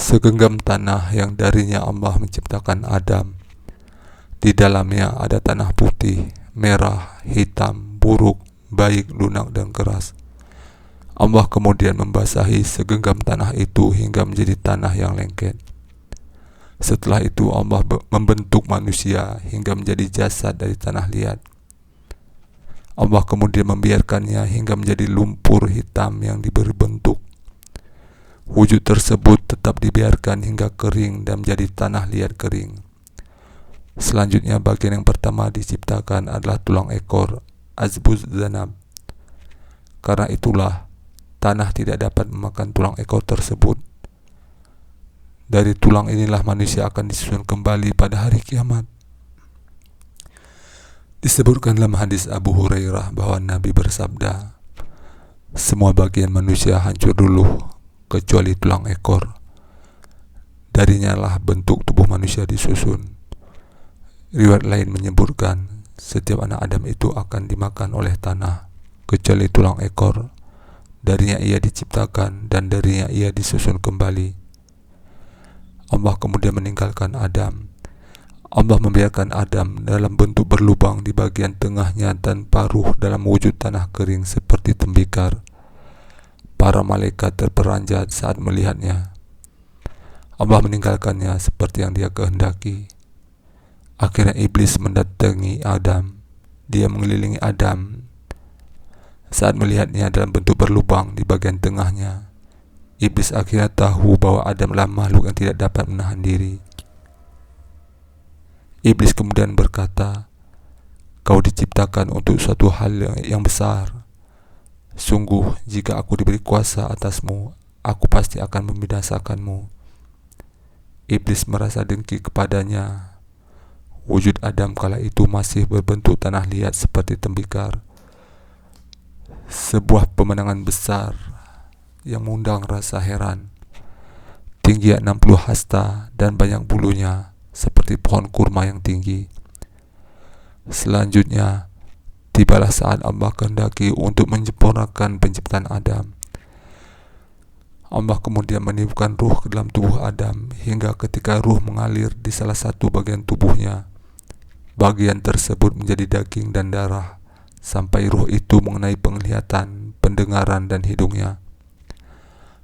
segenggam tanah yang darinya Allah menciptakan Adam. Di dalamnya ada tanah putih, merah, hitam, buruk, baik, lunak, dan keras. Allah kemudian membasahi segenggam tanah itu hingga menjadi tanah yang lengket. Setelah itu Allah membentuk manusia hingga menjadi jasad dari tanah liat. Allah kemudian membiarkannya hingga menjadi lumpur hitam yang diberi bentuk. Wujud tersebut tetap dibiarkan hingga kering dan menjadi tanah liat kering. Selanjutnya bagian yang pertama diciptakan adalah tulang ekor, azbuz zanab. Karena itulah tanah tidak dapat memakan tulang ekor tersebut. Dari tulang inilah manusia akan disusun kembali pada hari kiamat. Disebutkan dalam hadis Abu Hurairah bahwa Nabi bersabda, semua bagian manusia hancur dulu kecuali tulang ekor. Darinya lah bentuk tubuh manusia disusun. Riwayat lain menyebutkan setiap anak Adam itu akan dimakan oleh tanah kecuali tulang ekor. Darinya ia diciptakan dan darinya ia disusun kembali. Allah kemudian meninggalkan Adam. Allah membiarkan Adam dalam bentuk berlubang di bagian tengahnya dan paruh dalam wujud tanah kering seperti tembikar. Para malaikat terperanjat saat melihatnya. Allah meninggalkannya seperti yang Dia kehendaki. Akhirnya iblis mendatangi Adam. Dia mengelilingi Adam saat melihatnya dalam bentuk berlubang di bagian tengahnya. Iblis akhirnya tahu bahwa Adam adalah makhluk yang tidak dapat menahan diri. Iblis kemudian berkata, "Kau diciptakan untuk suatu hal yang besar. Sungguh, jika aku diberi kuasa atasmu, aku pasti akan membinasakanmu." Iblis merasa dengki kepadanya. Wujud Adam kala itu masih berbentuk tanah liat seperti tembikar. Sebuah pemandangan besar yang mengundang rasa heran. Tinggi 60 hasta dan banyak bulunya seperti pohon kurma yang tinggi. Selanjutnya, tibalah saat Allah kehendaki untuk menyempurnakan penciptaan Adam. Allah kemudian meniupkan ruh ke dalam tubuh Adam hingga ketika ruh mengalir di salah satu bagian tubuhnya, bagian tersebut menjadi daging dan darah sampai ruh itu mengenai penglihatan, pendengaran, dan hidungnya.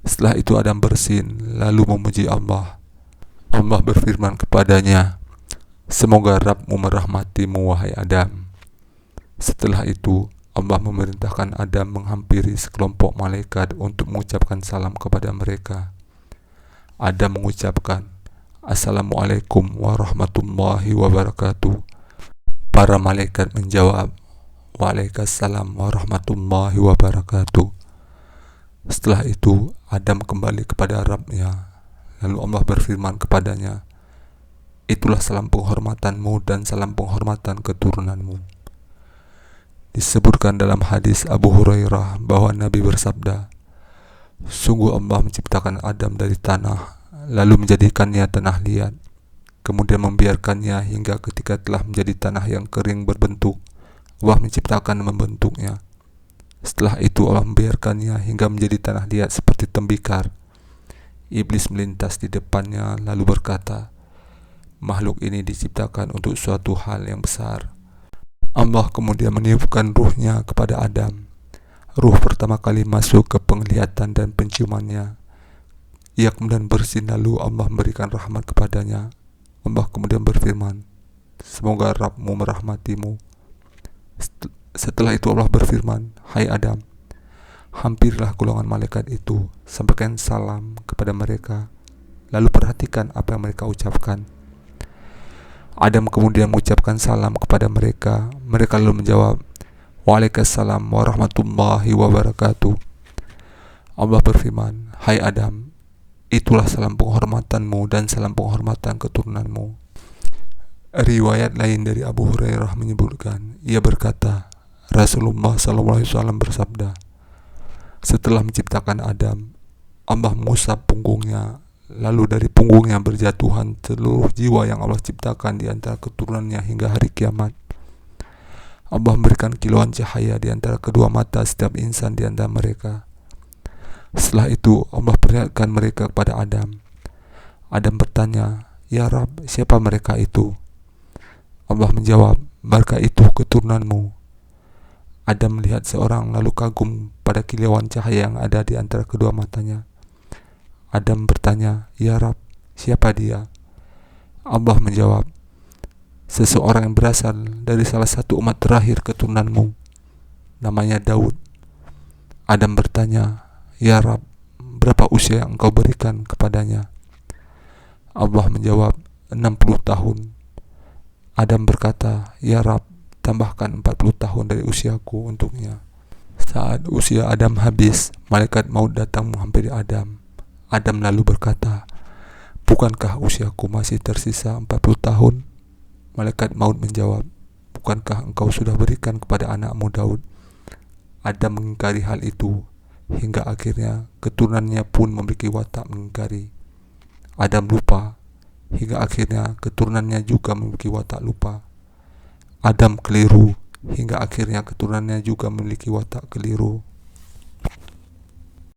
Setelah itu Adam bersin lalu memuji Allah. Allah berfirman kepadanya, "Semoga Rabb-Mu merahmatimu wahai Adam." Setelah itu Allah memerintahkan Adam menghampiri sekelompok malaikat untuk mengucapkan salam kepada mereka. Adam mengucapkan, "Assalamualaikum warahmatullahi wabarakatuh." Para malaikat menjawab, "Waalaikumsalam warahmatullahi wabarakatuh." Setelah itu Adam kembali kepada Rabb-Nya. Lalu Allah berfirman kepadanya, "Itulah salam penghormatanmu dan salam penghormatan keturunanmu." Disebutkan dalam hadis Abu Hurairah bahwa Nabi bersabda, "Sungguh Allah menciptakan Adam dari tanah, lalu menjadikannya tanah liat, kemudian membiarkannya hingga ketika telah menjadi tanah yang kering berbentuk, Allah menciptakan dan membentuknya. Setelah itu Allah membiarkannya hingga menjadi tanah liat seperti tembikar." Iblis melintas di depannya lalu berkata, "Makhluk ini diciptakan untuk suatu hal yang besar." Allah kemudian meniupkan ruhnya kepada Adam. Ruh pertama kali masuk ke penglihatan dan penciumannya. Ia kemudian bersin lalu Allah memberikan rahmat kepadanya. Allah kemudian berfirman, "Semoga Rabb-Mu merahmatimu." Setelah itu Allah berfirman, "Hai Adam, hampirlah golongan malaikat itu, sampaikan salam kepada mereka, lalu perhatikan apa yang mereka ucapkan." Adam kemudian mengucapkan salam kepada mereka. Mereka lalu menjawab, "Waalaikumsalam warahmatullahi wabarakatuh." Allah berfirman, "Hai Adam, itulah salam penghormatanmu dan salam penghormatan keturunanmu." Riwayat lain dari Abu Hurairah menyebutkan, ia berkata, Rasulullah SAW bersabda, setelah menciptakan Adam, Allah mengusap punggungnya, lalu dari punggungnya berjatuhan seluruh jiwa yang Allah ciptakan di antara keturunannya hingga hari kiamat. Allah memberikan kilauan cahaya di antara kedua mata setiap insan di antara mereka. Setelah itu Allah perlihatkan mereka kepada Adam. Adam bertanya, "Ya Rab, siapa mereka itu?" Allah menjawab, "Mereka itu keturunanmu." Adam melihat seorang lalu kagum pada kilauan cahaya yang ada di antara kedua matanya. Adam bertanya, "Ya Rab, siapa dia?" Allah menjawab, "Seseorang yang berasal dari salah satu umat terakhir keturunanmu, namanya Daud." Adam bertanya, "Ya Rab, berapa usia yang engkau berikan kepadanya?" Allah menjawab, 60 tahun. Adam berkata, "Ya Rab, tambahkan 40 tahun dari usiaku untuknya." Saat usia Adam habis, malaikat maut datang menghampiri Adam. Adam lalu berkata, "Bukankah usiaku masih tersisa 40 tahun?" Malaikat maut menjawab, "Bukankah engkau sudah berikan kepada anakmu Daud?" Adam mengingkari hal itu, hingga akhirnya keturunannya pun memiliki watak mengingkari. Adam lupa, hingga akhirnya keturunannya juga memiliki watak lupa. Adam keliru, hingga akhirnya keturunannya juga memiliki watak keliru.